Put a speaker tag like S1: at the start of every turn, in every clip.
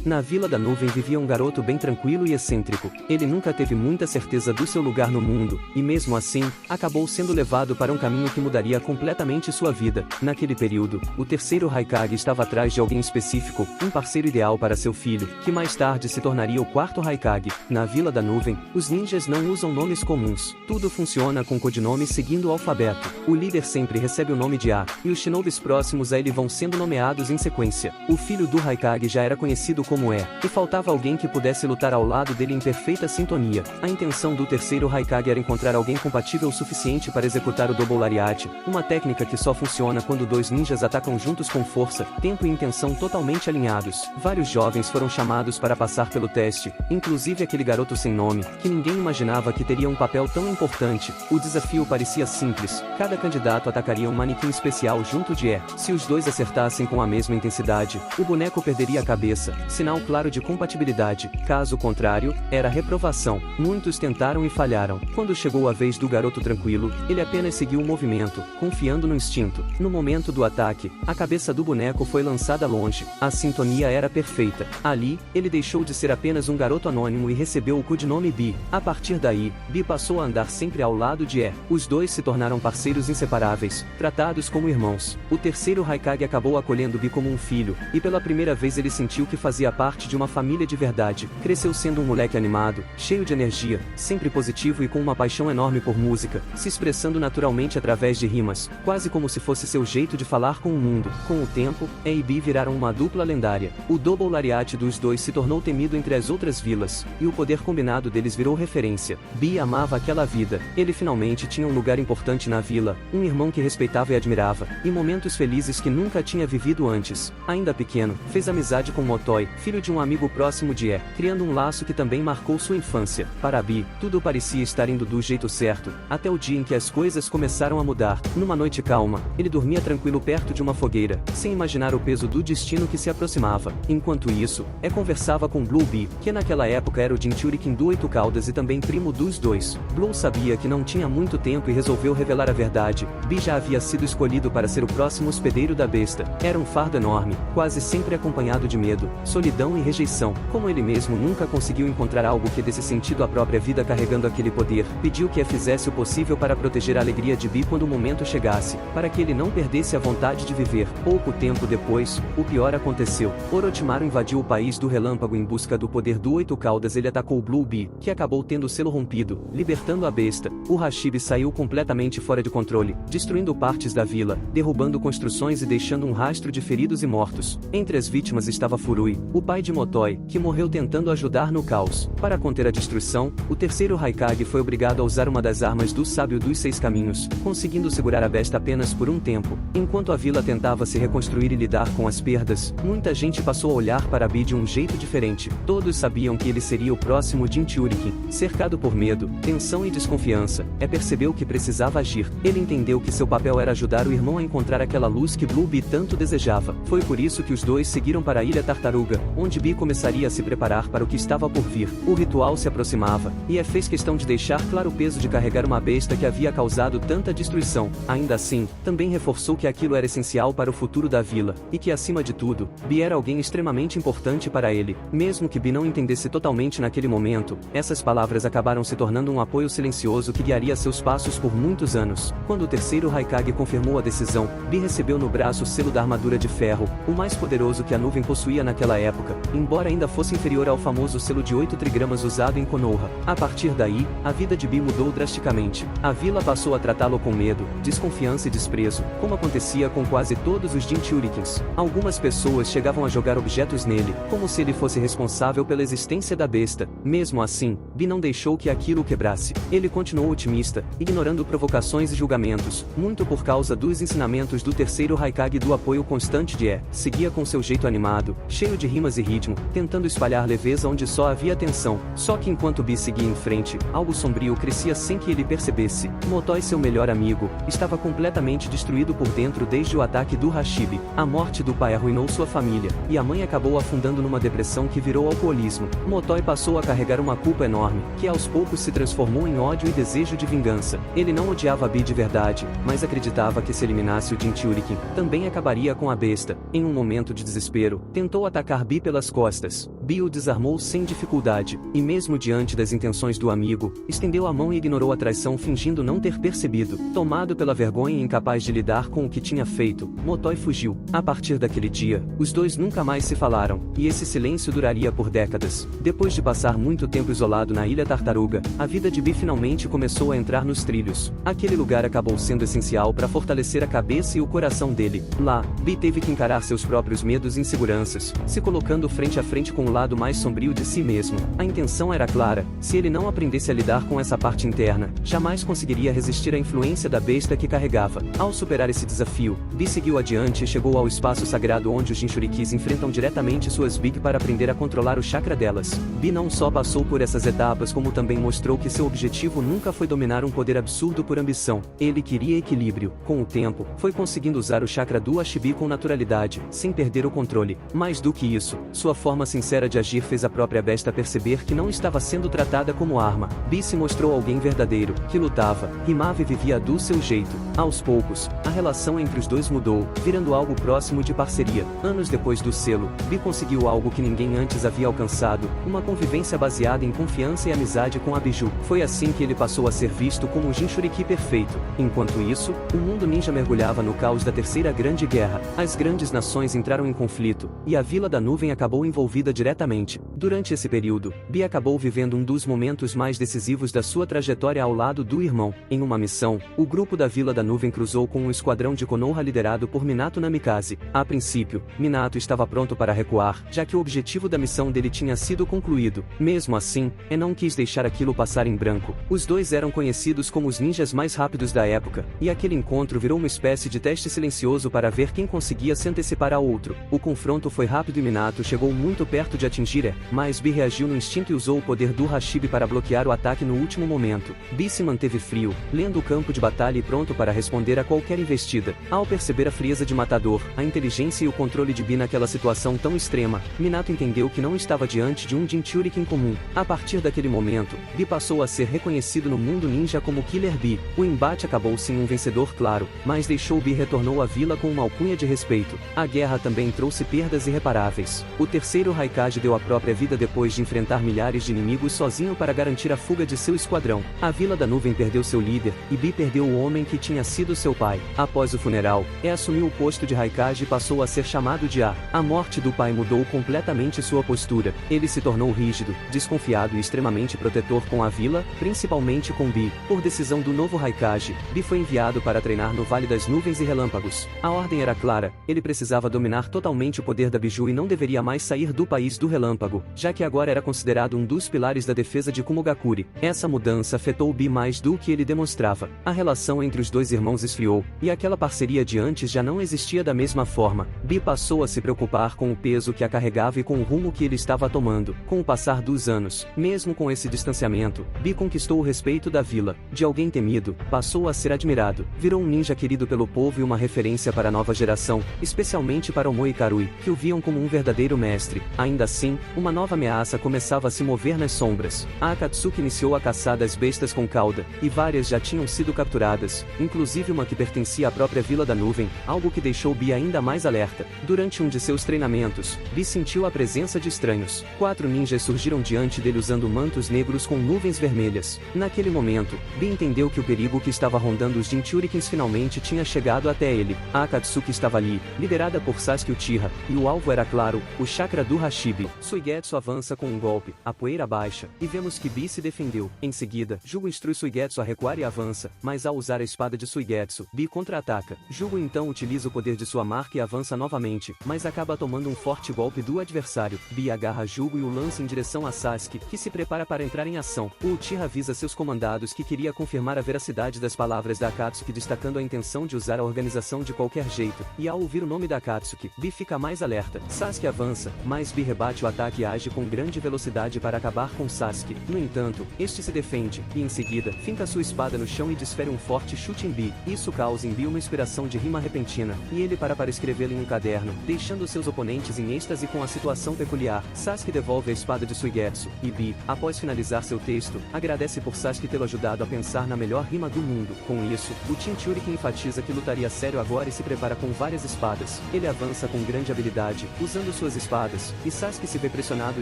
S1: Na Vila da Nuvem vivia um garoto bem tranquilo e excêntrico. Ele nunca teve muita certeza do seu lugar no mundo, e mesmo assim, acabou sendo levado para um caminho que mudaria completamente sua vida. Naquele período, o terceiro Raikage estava atrás de alguém específico, um parceiro ideal para seu filho, que mais tarde se tornaria o quarto Raikage. Na Vila da Nuvem, os ninjas não usam nomes comuns. Tudo funciona com codinomes seguindo o alfabeto. O líder sempre recebe o nome de A, e os shinobis próximos a ele vão sendo nomeados em sequência. O filho do Raikage já era conhecido como E, e faltava alguém que pudesse lutar ao lado dele em perfeita sintonia. A intenção do terceiro Raikage era encontrar alguém compatível o suficiente para executar o Double Lariat, uma técnica que só funciona quando dois ninjas atacam juntos com força, tempo e intenção totalmente alinhados. Vários jovens foram chamados para passar pelo teste, inclusive aquele garoto sem nome, que ninguém imaginava que teria um papel tão importante. O desafio parecia simples, cada candidato atacaria um manequim especial junto de E. Se os dois acertassem com a mesma intensidade, o boneco perderia a cabeça, sinal claro de compatibilidade. Caso contrário, era reprovação. Muitos tentaram e falharam. Quando chegou a vez do garoto tranquilo, ele apenas seguiu o movimento, confiando no instinto. No momento do ataque, a cabeça do boneco foi lançada longe. A sintonia era perfeita. Ali, ele deixou de ser apenas um garoto anônimo e recebeu o codinome Bi. A partir daí, Bi passou a andar sempre ao lado de E. Os dois se tornaram parceiros inseparáveis, tratados como irmãos. O terceiro Raikage acabou acolhendo Bi como um filho, e pela primeira vez ele sentiu que fazia parte de uma família de verdade. Cresceu sendo um moleque animado, cheio de energia, sempre positivo e com uma paixão enorme por música, se expressando naturalmente através de rimas, quase como se fosse seu jeito de falar com o mundo. Com o tempo, E e Bi viraram uma dupla lendária. O Double Lariat dos dois se tornou temido entre as outras vilas, e o poder combinado deles virou referência. Bi amava aquela vida. Ele finalmente tinha um lugar importante na vila, um irmão que respeitava e admirava, e momentos felizes que nunca tinha vivido antes. Ainda pequeno, fez amizade com Motoi, filho de um amigo próximo de E, criando um laço que também marcou sua infância. Para Bi, tudo parecia estar indo do jeito certo, até o dia em que as coisas começaram a mudar. Numa noite calma, ele dormia tranquilo perto de uma fogueira, sem imaginar o peso do destino que se aproximava. Enquanto isso, E conversava com Blue Bi, que naquela época era o Jinchurikin do Oito Caudas e também primo dos dois. Blue sabia que não tinha muito tempo e resolveu revelar a verdade. Bi já havia sido escolhido para ser o próximo hospedeiro da besta. Era um fardo enorme, quase sempre acompanhado de medo, solidão e rejeição. Como ele mesmo nunca conseguiu encontrar algo que desse sentido à própria vida carregando aquele poder, pediu que E fizesse o possível para proteger a alegria de Bi quando o momento chegasse, para que ele não perdesse a vontade de viver. Pouco tempo depois, o pior aconteceu. Orochimaru invadiu o país do relâmpago em busca do poder do Oito Caudas. Ele atacou Blue Bi, que acabou tendo o selo rompido, libertando a besta. O Hashibi saiu completamente fora de controle, destruindo partes da vila, derrubando construções e deixando um rastro de feridos e mortos. Entre as vítimas estava Furui, o pai de Motoi, que morreu tentando ajudar no caos. Para conter a destruição, o terceiro Raikage foi obrigado a usar uma das armas do Sábio dos Seis Caminhos, conseguindo segurar a besta apenas por um tempo. Enquanto a vila tentava se reconstruir e lidar com as perdas, muita gente passou a olhar para Bi de um jeito diferente. Todos sabiam que ele seria o próximo Jinchurikin. Cercado por medo, tensão e desconfiança, E percebeu que precisava agir. Ele entendeu que seu papel era ajudar o irmão a encontrar aquela luz que Blue Bi tanto desejava. Foi por isso que os dois seguiram para a Ilha Tartaruga, onde Bi começaria a se preparar para o que estava por vir. O ritual se aproximava, e E fez questão de deixar claro o peso de carregar uma besta que havia causado tanta destruição. Ainda assim, também reforçou que aquilo era essencial para o futuro da vila, e que acima de tudo, Bi era alguém extremamente importante para ele. Mesmo que Bi não entendesse totalmente naquele momento, essas palavras acabaram se tornando um apoio silencioso que guiaria seus passos por muitos anos. Quando o terceiro Raikage confirmou a decisão, Bi recebeu no braço o selo da armadura de ferro, o mais poderoso que a nuvem possuía naquela época, embora ainda fosse inferior ao famoso selo de 8 trigramas usado em Konoha. A partir daí, a vida de Bi mudou drasticamente. A vila passou a tratá-lo com medo, desconfiança e desprezo, como acontecia com quase todos os Jinchurikins. Algumas pessoas chegavam a jogar objetos nele, como se ele fosse responsável pela existência da besta. Mesmo assim, Bi não deixou que aquilo o quebrasse. Ele continuou otimista, ignorando provocações e julgamentos, muito por causa dos ensinamentos do terceiro Raikage e do apoio constante de E. Seguia com seu jeito animado, cheio de rimas e ritmo, tentando espalhar leveza onde só havia tensão. Só que enquanto Bi seguia em frente, algo sombrio crescia sem que ele percebesse. Motoi, seu melhor amigo, estava completamente destruído por dentro desde o ataque do Hashibi. A morte do pai arruinou sua família, e a mãe acabou afundando numa depressão que virou alcoolismo. Motoi passou a carregar uma culpa enorme, que aos poucos se transformou em ódio e desejo de vingança. Ele não odiava Bi de verdade, mas acreditava que se eliminasse o Jinchurikin, também acabaria com a besta. Em um momento de desespero, tentou atacar Bi Bi pelas costas. Bi o desarmou sem dificuldade, e mesmo diante das intenções do amigo, estendeu a mão e ignorou a traição fingindo não ter percebido. Tomado pela vergonha e incapaz de lidar com o que tinha feito, Motoy fugiu. A partir daquele dia, os dois nunca mais se falaram, e esse silêncio duraria por décadas. Depois de passar muito tempo isolado na Ilha Tartaruga, a vida de Bi finalmente começou a entrar nos trilhos. Aquele lugar acabou sendo essencial para fortalecer a cabeça e o coração dele. Lá, Bi teve que encarar seus próprios medos e inseguranças, se colocando frente a frente com o lado mais sombrio de si mesmo. A intenção era clara: se ele não aprendesse a lidar com essa parte interna, jamais conseguiria resistir à influência da besta que carregava. Ao superar esse desafio, Bi seguiu adiante e chegou ao espaço sagrado onde os Jinchurikis enfrentam diretamente suas Big para aprender a controlar o chakra delas. Bi não só passou por essas etapas como também mostrou que seu objetivo nunca foi dominar um poder absurdo por ambição. Ele queria equilíbrio. Com o tempo, foi conseguindo usar o chakra do Ashibi com naturalidade, sem perder o controle. Mais do que isso, sua forma sincera de agir fez a própria besta perceber que não estava sendo tratada como arma. Bi se mostrou alguém verdadeiro, que lutava, rimava e vivia do seu jeito. Aos poucos, a relação entre os dois mudou, virando algo próximo de parceria. Anos depois do selo, Bi conseguiu algo que ninguém antes havia alcançado: uma convivência baseada em confiança e amizade com a Biju. Foi assim que ele passou a ser visto como o Jinchuriki perfeito. Enquanto isso, o mundo ninja mergulhava no caos da Terceira Grande Guerra. As grandes nações entraram em conflito, e a Vila da Nuvem acabou envolvida diretamente. Durante esse período, Bi acabou vivendo um dos momentos mais decisivos da sua trajetória ao lado do irmão. Em uma missão, o grupo da Vila da Nuvem cruzou com um esquadrão de Konoha liderado por Minato Namikaze. A princípio, Minato estava pronto para recuar, já que o objetivo da missão dele tinha sido concluído. Mesmo assim, não quis deixar aquilo passar em branco. Os dois eram conhecidos como os ninjas mais rápidos da época, e aquele encontro virou uma espécie de teste silencioso para ver quem conseguia se antecipar ao outro. O confronto foi rápido e Minato chegou muito perto de atingir mas Bi reagiu no instinto e usou o poder do Hashibi para bloquear o ataque no último momento. Bi se manteve frio, lendo o campo de batalha e pronto para responder a qualquer investida. Ao perceber a frieza de Matador, a inteligência e o controle de Bi naquela situação tão extrema, Minato entendeu que não estava diante de um Jinchurikin comum. A partir daquele momento, Bi passou a ser reconhecido no mundo ninja como Killer Bi. O embate acabou sem um vencedor claro, mas deixou Bi retornou à vila com uma alcunha de respeito. A guerra também trouxe perdas irreparáveis. O terceiro Raikage deu a própria vida depois de enfrentar milhares de inimigos sozinho para garantir a fuga de seu esquadrão. A Vila da Nuvem perdeu seu líder, e Bi perdeu o homem que tinha sido seu pai. Após o funeral, assumiu o posto de Raikage e passou a ser chamado de A. A morte do pai mudou completamente sua postura. Ele se tornou rígido, desconfiado e extremamente protetor com a vila, principalmente com Bi. Por decisão do novo Raikage, Bi foi enviado para treinar no Vale das Nuvens e Relâmpagos. A ordem era clara: ele precisava dominar totalmente o poder da Biju e não deveria mais sair do país do Relâmpago, já que agora era considerado um dos pilares da defesa de Kumogakure. Essa mudança afetou Bi mais do que ele demonstrava. A relação entre os dois irmãos esfriou, e aquela parceria de antes já não existia da mesma forma. Bi passou a se preocupar com o peso que a carregava e com o rumo que ele estava tomando. Com o passar dos anos, mesmo com esse distanciamento, Bi conquistou o respeito da vila. De alguém temido, passou a ser admirado. Virou um ninja querido pelo povo e uma referência para a nova geração, especialmente para o Moikarui, que o viam como um verdadeiro mestre. Ainda assim, uma nova ameaça começava a se mover nas sombras. A Akatsuki iniciou a caçada às bestas com cauda, e várias já tinham sido capturadas, inclusive uma que pertencia à própria Vila da Nuvem, algo que deixou Bi ainda mais alerta. Durante um de seus treinamentos, Bi sentiu a presença de estranhos. 4 ninjas surgiram diante dele usando mantos negros com nuvens vermelhas. Naquele momento, Bi entendeu que o perigo que estava rondando os Jinchurikins finalmente tinha chegado até ele. A Akatsuki estava ali, liderada por Sasuke Uchiha, e o alvo era claro, o chakra do Hashibi. Suigetsu avança com um golpe, a poeira baixa, e vemos que Bi se defendeu. Em seguida, Jugo instrui Suigetsu a recuar e avança, mas ao usar a espada de Suigetsu, Bi contra-ataca. Jugo então utiliza o poder de sua marca e avança novamente, mas acaba tomando um forte golpe do adversário. Bi agarra Jugo e o lança em direção a Sasuke, que se prepara para entrar em ação. O Uchiha avisa seus comandados que queria confirmar a veracidade das palavras da Akatsuki, destacando a intenção de usar a organização de qualquer jeito, e ao ouvir o nome da Akatsuki, Bi fica mais alerta. Sasuke avança, mas Bi rebate rebate o ataque e age com grande velocidade para acabar com Sasuke. No entanto, este se defende, e em seguida, finca sua espada no chão e desfere um forte chute em Bi. Isso causa em Bi uma inspiração de rima repentina, e ele para escrevê-la em um caderno, deixando seus oponentes em êxtase com a situação peculiar. Sasuke devolve a espada de Suigetsu, e Bi, após finalizar seu texto, agradece por Sasuke tê-lo ajudado a pensar na melhor rima do mundo. Com isso, o Jinchurikin enfatiza que lutaria sério agora e se prepara com várias espadas. Ele avança com grande habilidade, usando suas espadas, e Sasuke se vê pressionado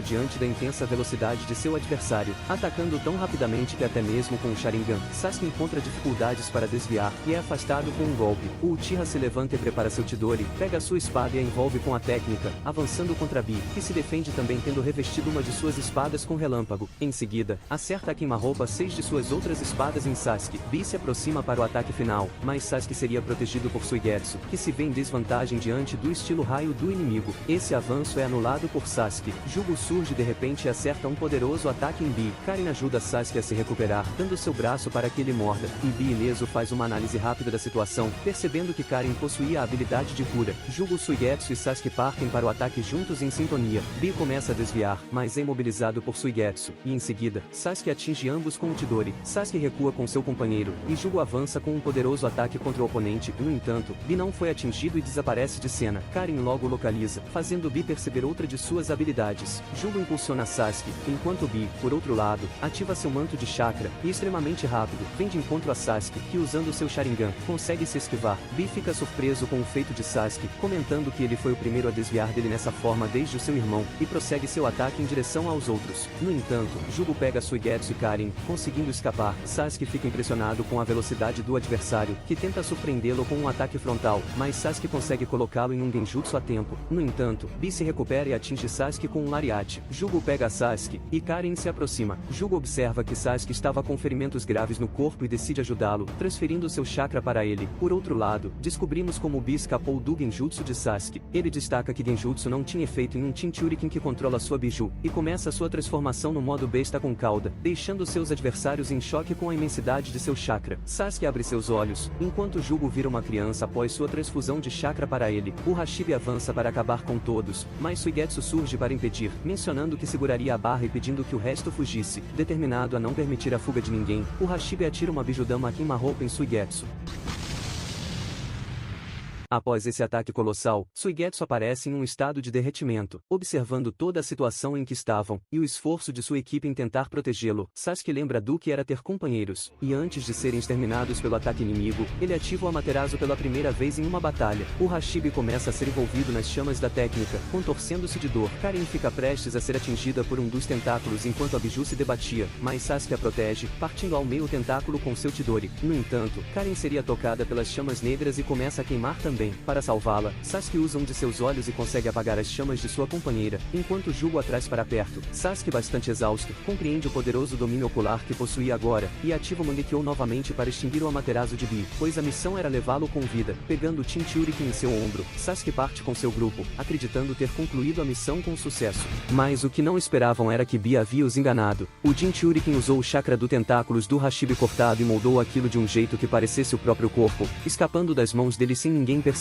S1: diante da intensa velocidade de seu adversário, atacando tão rapidamente que até mesmo com o Sharingan, Sasuke encontra dificuldades para desviar, e é afastado com um golpe. O Uchiha se levanta e prepara seu Chidori, pega sua espada e a envolve com a técnica, avançando contra Bi, que se defende também tendo revestido uma de suas espadas com relâmpago. Em seguida, acerta a queima-roupa 6 de suas outras espadas em Sasuke. Bi se aproxima para o ataque final, mas Sasuke seria protegido por Suigetsu, que se vê em desvantagem diante do estilo raio do inimigo. Esse avanço é anulado por Sasuke. Jugo surge de repente e acerta um poderoso ataque em Bi. Karin ajuda Sasuke a se recuperar, dando seu braço para que ele morda, e Bi ileso faz uma análise rápida da situação, percebendo que Karin possuía a habilidade de cura. Jugo, Suigetsu e Sasuke partem para o ataque juntos em sintonia. Bi começa a desviar, mas é imobilizado por Suigetsu, e em seguida, Sasuke atinge ambos com o Chidori. Sasuke recua com seu companheiro, e Jugo avança com um poderoso ataque contra o oponente. No entanto, Bi não foi atingido e desaparece de cena. Karin logo localiza, fazendo Bi perceber outra de suas habilidades. Jugo impulsiona Sasuke, enquanto Bi, por outro lado, ativa seu manto de chakra, e extremamente rápido, vem de encontro a Sasuke, que usando seu Sharingan, consegue se esquivar. Bi fica surpreso com o feito de Sasuke, comentando que ele foi o primeiro a desviar dele nessa forma desde o seu irmão, e prossegue seu ataque em direção aos outros. No entanto, Jugo pega Suigetsu e Karin, conseguindo escapar. Sasuke fica impressionado com a velocidade do adversário, que tenta surpreendê-lo com um ataque frontal, mas Sasuke consegue colocá-lo em um genjutsu a tempo. No entanto, Bi se recupera e atinge Sasuke com um lariate. Jugo pega Sasuke, e Karin se aproxima. Jugo observa que Sasuke estava com ferimentos graves no corpo e decide ajudá-lo, transferindo seu chakra para ele. Por outro lado, descobrimos como Bi escapou do genjutsu de Sasuke. Ele destaca que genjutsu não tinha efeito em um Jinchurikin que controla sua biju, e começa sua transformação no modo besta com cauda, deixando seus adversários em choque com a imensidade de seu chakra. Sasuke abre seus olhos, enquanto Jugo vira uma criança após sua transfusão de chakra para ele. O Hashibi avança para acabar com todos, mas Suigetsu surge para impedir, mencionando que seguraria a barra e pedindo que o resto fugisse. Determinado a não permitir a fuga de ninguém, o Hashibi atira uma bijudama queima-roupa em Suigetsu. Após esse ataque colossal, Suigetsu aparece em um estado de derretimento, observando toda a situação em que estavam, e o esforço de sua equipe em tentar protegê-lo. Sasuke lembra do que era ter companheiros, e antes de serem exterminados pelo ataque inimigo, ele ativa o Amaterasu pela primeira vez em uma batalha. O Hashibi começa a ser envolvido nas chamas da técnica, contorcendo-se de dor. Karin fica prestes a ser atingida por um dos tentáculos enquanto a Biju se debatia, mas Sasuke a protege, partindo ao meio o tentáculo com seu Chidori. No entanto, Karin seria tocada pelas chamas negras e começa a queimar também. Para salvá-la, Sasuke usa um de seus olhos e consegue apagar as chamas de sua companheira, enquanto Jugo a traz para perto. Sasuke, bastante exausto, compreende o poderoso domínio ocular que possuía agora, e ativa o Mangekyou novamente para extinguir o Amaterasu de Bi, pois a missão era levá-lo com vida. Pegando o Jinchurikin em seu ombro, Sasuke parte com seu grupo, acreditando ter concluído a missão com sucesso. Mas o que não esperavam era que Bi havia os enganado. O Jinchurikin usou o chakra do tentáculos do Hashibi cortado e moldou aquilo de um jeito que parecesse o próprio corpo, escapando das mãos dele sem ninguém perceber.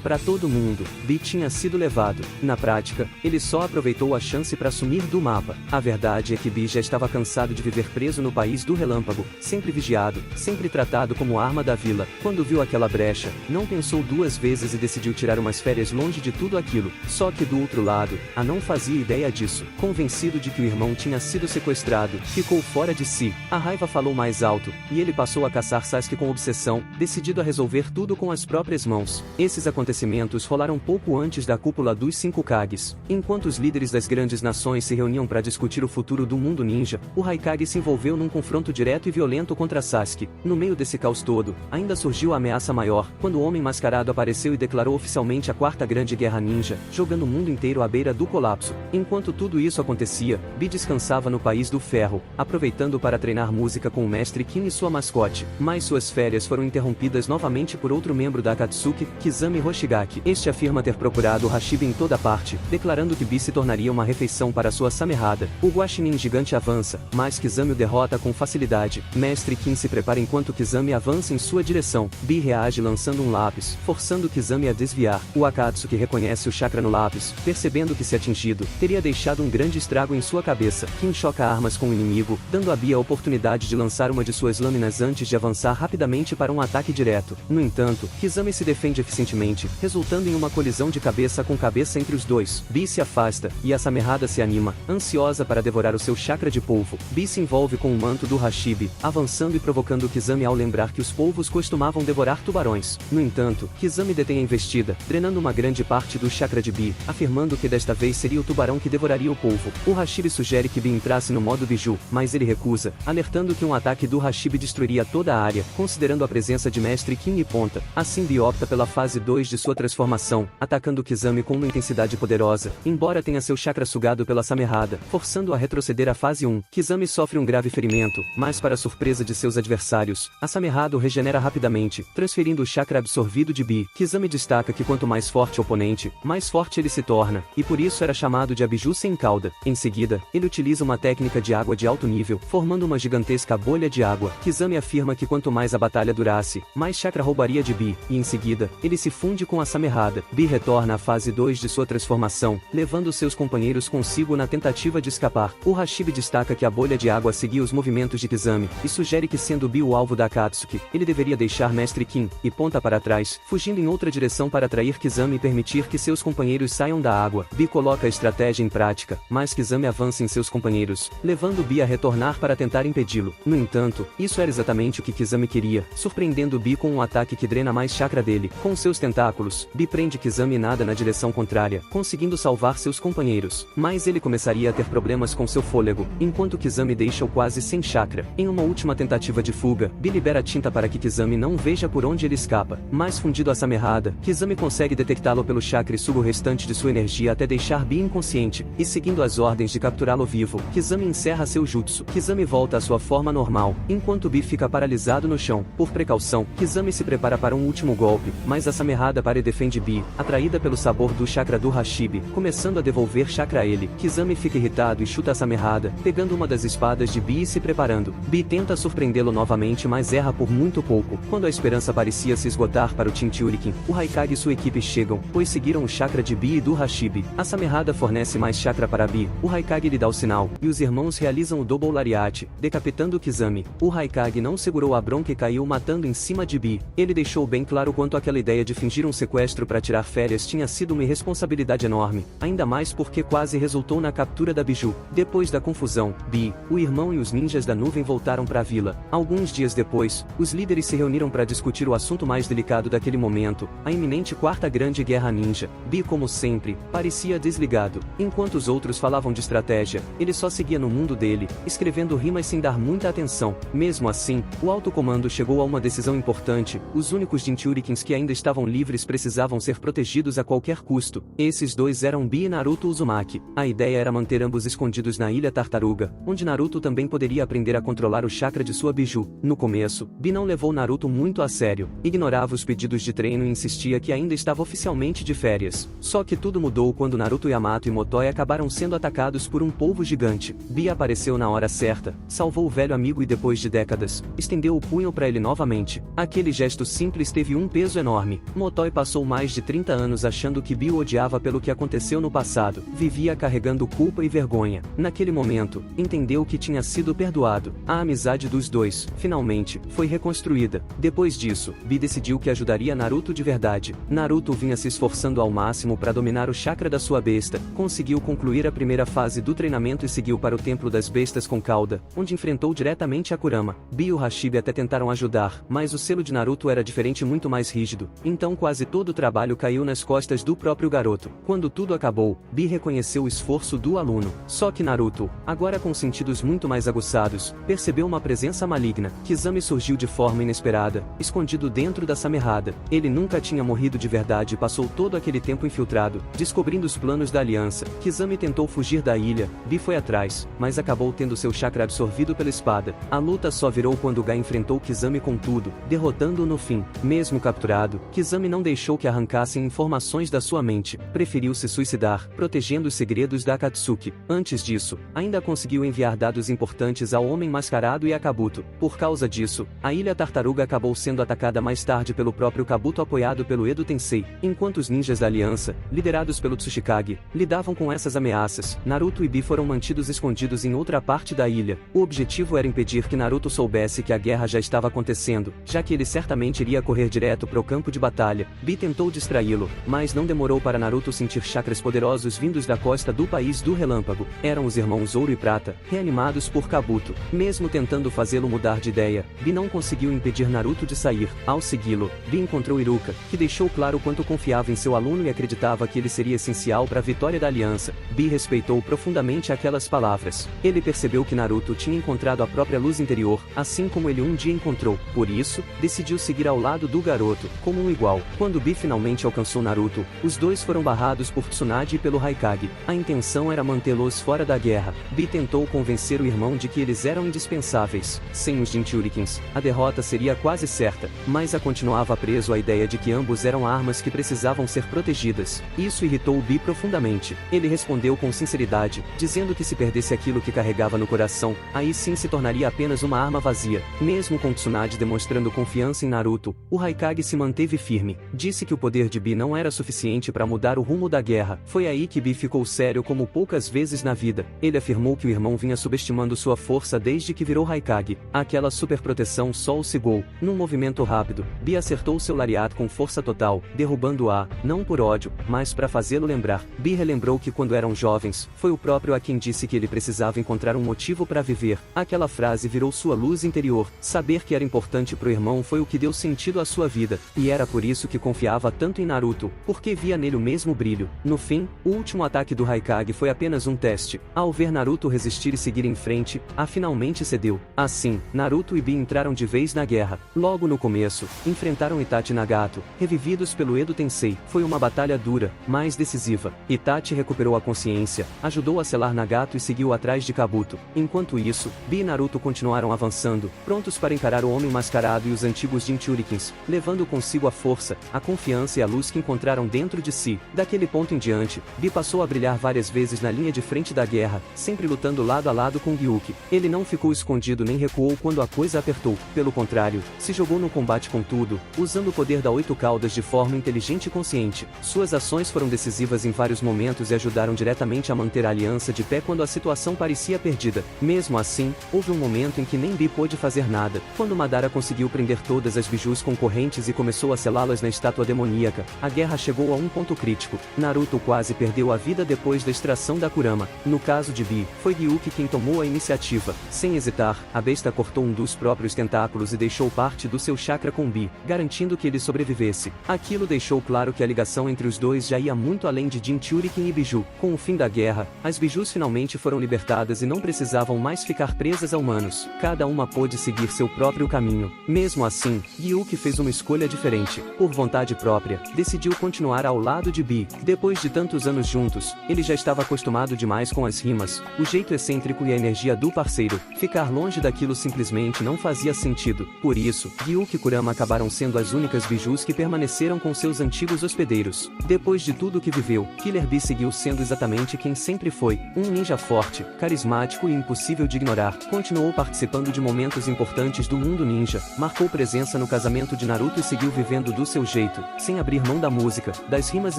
S1: Para todo mundo, Bi tinha sido levado. Na prática, ele só aproveitou a chance para sumir do mapa. A verdade é que Bi já estava cansado de viver preso no país do relâmpago, sempre vigiado, sempre tratado como arma da vila. Quando viu aquela brecha, não pensou duas vezes e decidiu tirar umas férias longe de tudo aquilo. Só que do outro lado, a não fazia ideia disso. Convencido de que o irmão tinha sido sequestrado, ficou fora de si. A raiva falou mais alto, e ele passou a caçar Sasuke com obsessão, decidido a resolver tudo com as próprias mãos. Esses acontecimentos rolaram pouco antes da cúpula dos 5 Kages. Enquanto os líderes das grandes nações se reuniam para discutir o futuro do mundo ninja, o Raikage se envolveu num confronto direto e violento contra Sasuke. No meio desse caos todo, ainda surgiu a ameaça maior, quando o Homem Mascarado apareceu e declarou oficialmente a Quarta Grande Guerra Ninja, jogando o mundo inteiro à beira do colapso. Enquanto tudo isso acontecia, Bi descansava no País do Ferro, aproveitando para treinar música com o Mestre Kim e sua mascote. Mas suas férias foram interrompidas novamente por outro membro da Akatsuki, Kizami Hoshigaki. Este afirma ter procurado o Hashibi em toda parte, declarando que Bi se tornaria uma refeição para sua Samerrada. O guaxinim gigante avança, mas Kizami o derrota com facilidade. Mestre Qin se prepara enquanto Kizami avança em sua direção. Bi reage lançando um lápis, forçando Kizami a desviar. O Akatsuki reconhece o chakra no lápis, percebendo que se atingido, teria deixado um grande estrago em sua cabeça. Qin choca armas com o inimigo, dando a Bi a oportunidade de lançar uma de suas lâminas antes de avançar rapidamente para um ataque direto. No entanto, Kizami se defende eficientemente, resultando em uma colisão de cabeça com cabeça entre os dois. Bi se afasta, e a Samerrada se anima, ansiosa para devorar o seu chakra de polvo. Bi se envolve com o manto do Hashibi, avançando e provocando Kizami ao lembrar que os polvos costumavam devorar tubarões. No entanto, Kizami detém a investida, drenando uma grande parte do chakra de Bi, afirmando que desta vez seria o tubarão que devoraria o polvo. O Hashibi sugere que Bi entrasse no modo Biju, mas ele recusa, alertando que um ataque do Hashibi destruiria toda a área, considerando a presença de Mestre Qin e Ponta. Assim Bi opta pela fase 2 de sua transformação, atacando Kizami com uma intensidade poderosa, embora tenha seu chakra sugado pela Samerrada, forçando-a a retroceder à fase 1. Kizami sofre um grave ferimento, mas para surpresa de seus adversários, a Samerrada o regenera rapidamente, transferindo o chakra absorvido de Bi. Kizami destaca que quanto mais forte o oponente, mais forte ele se torna, e por isso era chamado de Abiju sem cauda. Em seguida, ele utiliza uma técnica de água de alto nível, formando uma gigantesca bolha de água. Kizami afirma que quanto mais a batalha durasse, mais chakra roubaria de Bi, e em seguida, ele se funde com a Samerrada. Bi retorna à fase 2 de sua transformação, levando seus companheiros consigo na tentativa de escapar. O Hashibi destaca que a bolha de água seguia os movimentos de Kizami, e sugere que sendo Bi o alvo da Akatsuki, ele deveria deixar Mestre Qin, e Ponta para trás, fugindo em outra direção para atrair Kizami e permitir que seus companheiros saiam da água. Bi coloca a estratégia em prática, mas Kizami avança em seus companheiros, levando Bi a retornar para tentar impedi-lo. No entanto, isso era exatamente o que Kizami queria, surpreendendo Bi com um ataque que drena mais chakra dele. Com seus tentáculos, Bi prende Kizami e nada na direção contrária, conseguindo salvar seus companheiros. Mas ele começaria a ter problemas com seu fôlego, enquanto Kizami deixa-o quase sem chakra. Em uma última tentativa de fuga, Bi libera tinta para que Kizami não veja por onde ele escapa. Mas fundido a Samerrada, Kizami consegue detectá-lo pelo chakra e suga o restante de sua energia até deixar Bi inconsciente, e seguindo as ordens de capturá-lo vivo, Kizami encerra seu jutsu. Kizami volta à sua forma normal, enquanto Bi fica paralisado no chão. Por precaução, Kizami se prepara para um último golpe, mas a Samerrada para e defende Bi, atraída pelo sabor do chakra do Hashibi, começando a devolver chakra a ele. Kizami fica irritado e chuta a Samerrada, pegando uma das espadas de Bi e se preparando. Bi tenta surpreendê-lo novamente, mas erra por muito pouco. Quando a esperança parecia se esgotar para o Jinchurikin, o Haikage e sua equipe chegam, pois seguiram o chakra de Bi e do Hashibi. A Samerrada fornece mais chakra para Bi, o Haikage lhe dá o sinal, e os irmãos realizam o Double Lariat, decapitando Kizami. O Haikage não segurou a bronca e caiu matando em cima de Bi. Ele deixou bem claro quanto aquela ideia de fingir um sequestro para tirar férias tinha sido uma irresponsabilidade enorme, ainda mais porque quase resultou na captura da Biju. Depois da confusão, Bi, o irmão e os ninjas da nuvem voltaram para a vila. Alguns dias depois, os líderes se reuniram para discutir o assunto mais delicado daquele momento, a iminente Quarta Grande Guerra Ninja. Bi, como sempre, parecia desligado. Enquanto os outros falavam de estratégia, ele só seguia no mundo dele, escrevendo rimas sem dar muita atenção. Mesmo assim, o alto comando chegou a uma decisão importante: os únicos Jinchurikins que ainda estavam livres precisavam ser protegidos a qualquer custo. Esses dois eram Bi e Naruto Uzumaki. A ideia era manter ambos escondidos na Ilha Tartaruga, onde Naruto também poderia aprender a controlar o chakra de sua Biju. No começo, Bi não levou Naruto muito a sério, ignorava os pedidos de treino e insistia que ainda estava oficialmente de férias. Só que tudo mudou quando Naruto, Yamato e Motoi acabaram sendo atacados por um polvo gigante. Bi apareceu na hora certa, salvou o velho amigo e depois de décadas, estendeu o punho para ele novamente. Aquele gesto simples teve um peso enorme. Motoi passou mais de 30 anos achando que Bi o odiava pelo que aconteceu no passado. Vivia carregando culpa e vergonha. Naquele momento, entendeu que tinha sido perdoado. A amizade dos dois, finalmente, foi reconstruída. Depois disso, Bi decidiu que ajudaria Naruto de verdade. Naruto vinha se esforçando ao máximo para dominar o chakra da sua besta, conseguiu concluir a primeira fase do treinamento e seguiu para o Templo das Bestas com cauda, onde enfrentou diretamente a Kurama. Bi e o Hashibi até tentaram ajudar, mas o selo de Naruto era diferente e muito mais rígido, então quase todo o trabalho caiu nas costas do próprio garoto. Quando tudo acabou, Bi reconheceu o esforço do aluno. Só que Naruto, agora com sentidos muito mais aguçados, percebeu uma presença maligna. Kizami surgiu de forma inesperada, escondido dentro da Samerrada. Ele nunca tinha morrido de verdade e passou todo aquele tempo infiltrado, descobrindo os planos da aliança. Kizami tentou fugir da ilha, Bi foi atrás, mas acabou tendo seu chakra absorvido pela espada. A luta só virou quando Gai enfrentou Kizami com tudo, derrotando-o no fim. Mesmo capturado, Kizami não deixou que arrancassem informações da sua mente, preferiu se suicidar, protegendo os segredos da Akatsuki. Antes disso, ainda conseguiu enviar dados importantes ao Homem Mascarado e a Kabuto. Por causa disso, a Ilha Tartaruga acabou sendo atacada mais tarde pelo próprio Kabuto apoiado pelo Edo Tensei. Enquanto os ninjas da Aliança, liderados pelo Tsuchikage, lidavam com essas ameaças, Naruto e Bi foram mantidos escondidos em outra parte da ilha. O objetivo era impedir que Naruto soubesse que a guerra já estava acontecendo, já que ele certamente iria correr direto para o campo de batalha. Bi tentou distraí-lo, mas não demorou para Naruto sentir chakras poderosos vindos da costa do País do Relâmpago. Eram os irmãos Ouro e Prata, reanimados por Kabuto. Mesmo tentando fazê-lo mudar de ideia, Bi não conseguiu impedir Naruto de sair. Ao segui-lo, Bi encontrou Iruka, que deixou claro quanto confiava em seu aluno e acreditava que ele seria essencial para a vitória da aliança. Bi respeitou profundamente aquelas palavras. Ele percebeu que Naruto tinha encontrado a própria luz interior, assim como ele um dia encontrou. Por isso, decidiu seguir ao lado do garoto, como um igual. Quando Bi finalmente alcançou Naruto, os dois foram barrados por Tsunade e pelo Raikage. A intenção era mantê-los fora da guerra. Bi tentou convencer o irmão de que eles eram indispensáveis. Sem os Jinchurikins, a derrota seria quase certa, mas continuava preso à ideia de que ambos eram armas que precisavam ser protegidas. Isso irritou Bi profundamente. Ele respondeu com sinceridade, dizendo que se perdesse aquilo que carregava no coração, aí sim se tornaria apenas uma arma vazia. Mesmo com Tsunade demonstrando confiança em Naruto, o Raikage se manteve firme. Disse que o poder de Bi não era suficiente para mudar o rumo da guerra. Foi aí que Bi ficou sério como poucas vezes na vida. Ele afirmou que o irmão vinha subestimando sua força desde que virou Raikage. Aquela superproteção só o cegou. Num movimento rápido, Bi acertou seu lariat com força total, derrubando-a, não por ódio, mas para fazê-lo lembrar. Bi relembrou que quando eram jovens, foi o próprio a quem disse que ele precisava encontrar um motivo para viver. Aquela frase virou sua luz interior. Saber que era importante pro irmão foi o que deu sentido à sua vida, e era por isso que confiava tanto em Naruto, porque via nele o mesmo brilho. No fim, o último ataque do Raikage foi apenas um teste. Ao ver Naruto resistir e seguir em frente, a finalmente cedeu. Assim, Naruto e Bi entraram de vez na guerra. Logo no começo, enfrentaram Itachi e Nagato, revividos pelo Edo Tensei. Foi uma batalha dura, mas decisiva. Itachi recuperou a consciência, ajudou a selar Nagato e seguiu atrás de Kabuto. Enquanto isso, Bi e Naruto continuaram avançando, prontos para encarar o Homem Mascarado e os antigos Jinchurikins, levando consigo a força, a confiança e a luz que encontraram dentro de si. Daquele ponto em diante, Bi passou a brilhar várias vezes na linha de frente da guerra, sempre lutando lado a lado com Gyuki. Ele não ficou escondido nem recuou quando a coisa apertou. Pelo contrário, se jogou no combate com tudo, usando o poder da Oito Caudas de forma inteligente e consciente. Suas ações foram decisivas em vários momentos e ajudaram diretamente a manter a aliança de pé quando a situação parecia perdida. Mesmo assim, houve um momento em que nem Bi pôde fazer nada. Quando Madara conseguiu prender todas as bijus concorrentes e começou a selá-las na estátua demoníaca, a guerra chegou a um ponto crítico. Naruto quase perdeu a vida depois da extração da Kurama. No caso de Bi, foi Gyuki quem tomou a iniciativa. Sem hesitar, a besta cortou um dos próprios tentáculos e deixou parte do seu chakra com Bi, garantindo que ele sobrevivesse. Aquilo deixou claro que a ligação entre os dois já ia muito além de Jinchurikin e biju. Com o fim da guerra, as bijus finalmente foram libertadas e não precisavam mais ficar presas a humanos. Cada uma pôde seguir seu próprio caminho. Mesmo assim, Gyuki fez uma escolha diferente. Por vontade própria, decidiu continuar ao lado de Bi. Depois de tantos anos juntos, ele já estava acostumado demais com as rimas, o jeito excêntrico e a energia do parceiro. Ficar longe daquilo simplesmente não fazia sentido. Por isso, Gyuki e Kurama acabaram sendo as únicas bijus que permaneceram com seus antigos hospedeiros. Depois de tudo que viveu, Killer Bee seguiu sendo exatamente quem sempre foi, um ninja forte, carismático e impossível de ignorar. Continuou participando de momentos importantes do mundo ninja, marcou presença no casamento de Naruto e seguiu vivendo do seu jeito, sem abrir mão da música, das rimas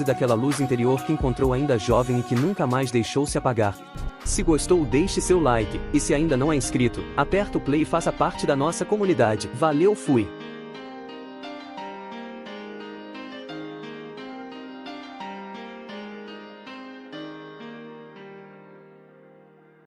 S1: e daquela luz interior que encontrou ainda jovem e que nunca mais deixou se apagar. Se gostou, deixe seu like, e se ainda não é inscrito, aperta o play e faça parte da nossa comunidade. Valeu, fui!